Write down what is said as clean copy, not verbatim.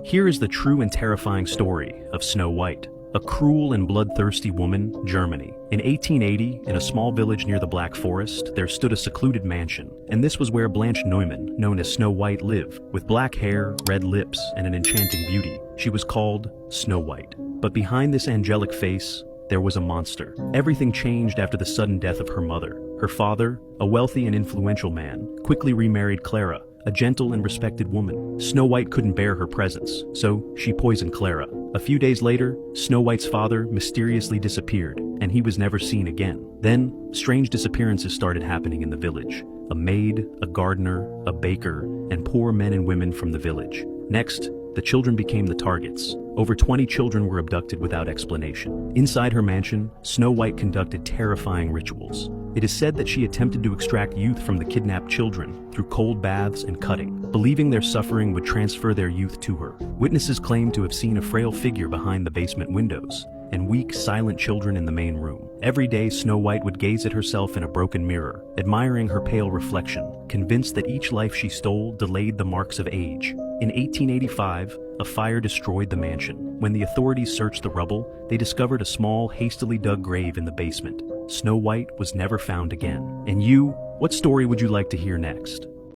Here is the true and terrifying story of Snow White, a cruel and bloodthirsty woman, Germany. In 1880, in a small village near the Black Forest, there stood a secluded mansion, and this was where Blanche Neumann, known as Snow White, lived. With black hair, red lips, and an enchanting beauty, she was called Snow White. But behind this angelic face, there was a monster. Everything changed after the sudden death of her mother. Her father, a wealthy and influential man, quickly remarried Clara, a gentle and respected woman. Snow White couldn't bear her presence, so she poisoned Clara. A few days later, Snow White's father mysteriously disappeared, and he was never seen again. Then, strange disappearances started happening in the village. A maid, a gardener, a baker, and poor men and women from the village. Next, the children became the targets. Over 20 children were abducted without explanation. Inside her mansion, Snow White conducted terrifying rituals. It is said that she attempted to extract youth from the kidnapped children through cold baths and cutting, believing their suffering would transfer their youth to her. Witnesses claim to have seen a frail figure behind the basement windows, and weak, silent children in the main room. Every day, Snow White would gaze at herself in a broken mirror, admiring her pale reflection, convinced that each life she stole delayed the marks of age. In 1885, a fire destroyed the mansion. When the authorities searched the rubble, they discovered a small, hastily dug grave in the basement. Snow White was never found again. And you, what story would you like to hear next?